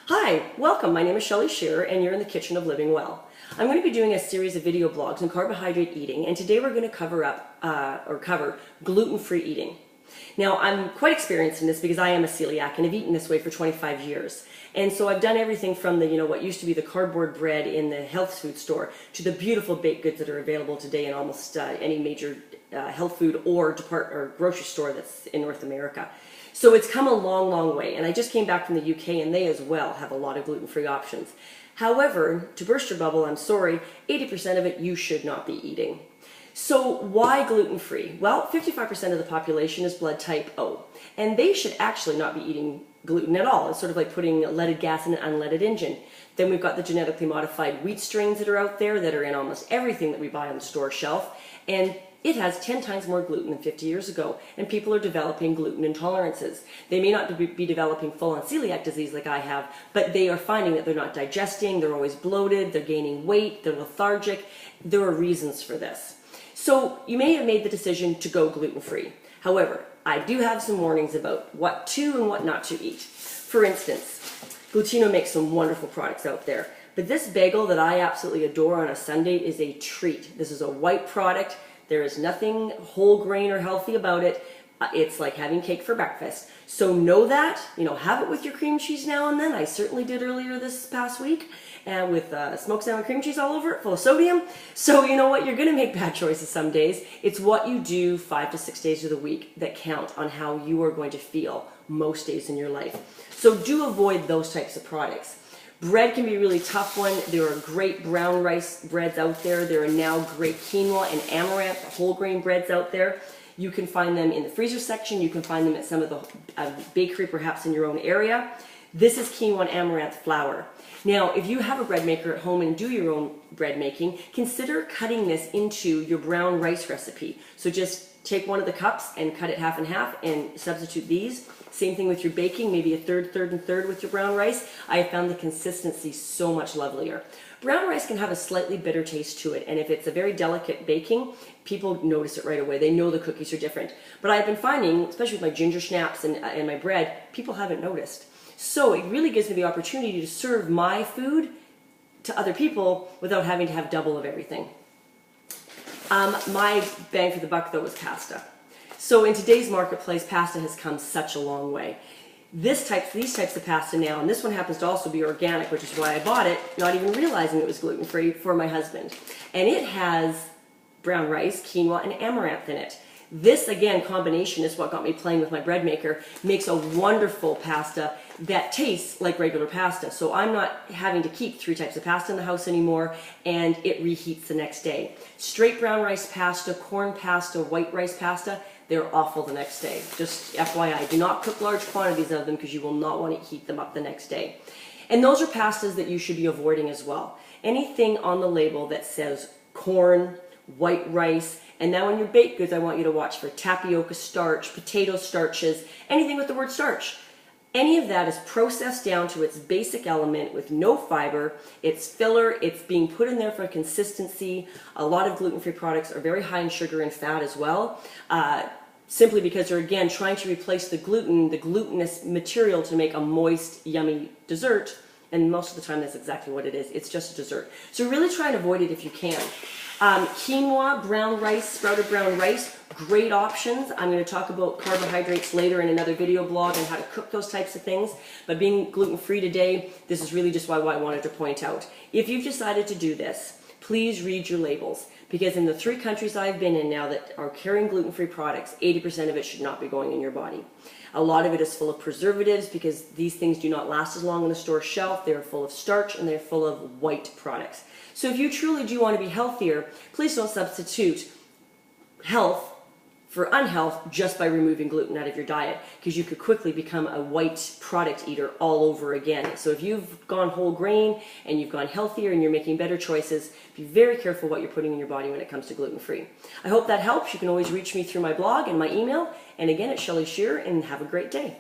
Hi, welcome. My name is Shelley Shearer and you're in the kitchen of Living Well. I'm going to be doing a series of video blogs on carbohydrate eating, and today we're going to cover gluten-free eating. Now, I'm quite experienced in this because I am a celiac and have eaten this way for 25 years. And so I've done everything from the, what used to be the cardboard bread in the health food store to the beautiful baked goods that are available today in almost any major health food or grocery store that's in North America. So it's come a long, long way. And I just came back from the UK and they as well have a lot of gluten-free options. However, to burst your bubble, I'm sorry, 80% of it you should not be eating. So why gluten-free? Well, 55% of the population is blood type O, and they should actually not be eating gluten at all. It's sort of like putting leaded gas in an unleaded engine. Then we've got the genetically modified wheat strains that are out there that are in almost everything that we buy on the store shelf, and it has 10 times more gluten than 50 years ago, and people are developing gluten intolerances. They may not be developing full-on celiac disease like I have, but they are finding that they're not digesting, they're always bloated, they're gaining weight, they're lethargic. There are reasons for this. So you may have made the decision to go gluten-free. However, I do have some warnings about what to and what not to eat. For instance, Glutino makes some wonderful products out there, but this bagel that I absolutely adore on a Sunday is a treat. This is a white product. There is nothing whole grain or healthy about it. It's like having cake for breakfast. So know that, have it with your cream cheese now and then. I certainly did earlier this past week, and with smoked salmon cream cheese all over it, full of sodium. So you know what, you're gonna make bad choices some days. It's what you do 5 to 6 days of the week that count on how you are going to feel most days in your life. So do avoid those types of products. Bread can be a really tough one. There are great brown rice breads out there. There are now great quinoa and amaranth whole grain breads out there. You can find them in the freezer section. You can find them at some of the bakery perhaps in your own area. This is quinoa and amaranth flour. Now, if you have a bread maker at home and do your own bread making, consider cutting this into your brown rice recipe. So just take one of the cups and cut it half and half and substitute these. Same thing with your baking, maybe a third, and third with your brown rice. I have found the consistency so much lovelier. Brown rice can have a slightly bitter taste to it, and if it's a very delicate baking, people notice it right away. They know the cookies are different. But I've been finding, especially with my ginger snaps and my bread, people haven't noticed. So it really gives me the opportunity to serve my food to other people without having to have double of everything. My bang for the buck, though, was pasta. So in today's marketplace, pasta has come such a long way. These types of pasta now, and this one happens to also be organic, which is why I bought it, not even realizing it was gluten-free, for my husband. And it has brown rice, quinoa, and amaranth in it. This, again, combination is what got me playing with my bread maker, makes a wonderful pasta that tastes like regular pasta. So I'm not having to keep 3 types of pasta in the house anymore, and it reheats the next day. Straight brown rice pasta, corn pasta, white rice pasta, they're awful the next day. Just FYI, do not cook large quantities of them because you will not want to heat them up the next day. And those are pastas that you should be avoiding as well. Anything on the label that says corn, white rice, and now in your baked goods, I want you to watch for tapioca starch, potato starches, anything with the word starch. Any of that is processed down to its basic element with no fiber. It's filler. It's being put in there for consistency. A lot of gluten-free products are very high in sugar and fat as well, simply because they're, again, trying to replace the gluten, the glutinous material, to make a moist, yummy dessert. And most of the time, that's exactly what it is. It's just a dessert. So really try and avoid it if you can. Quinoa, brown rice, sprouted brown rice, great options. I'm going to talk about carbohydrates later in another video blog and how to cook those types of things. But being gluten-free today, this is really just why I wanted to point out. If you've decided to do this, please read your labels. Because in the 3 countries I've been in now that are carrying gluten-free products, 80% of it should not be going in your body. A lot of it is full of preservatives because these things do not last as long on the store shelf. They're full of starch and they're full of white products. So if you truly do want to be healthier, please don't substitute health for unhealth just by removing gluten out of your diet, because you could quickly become a white product eater all over again. So if you've gone whole grain and you've gone healthier and you're making better choices, be very careful what you're putting in your body when it comes to gluten-free. I hope that helps. You can always reach me through my blog and my email. And again, it's Shelley Shearer, and have a great day.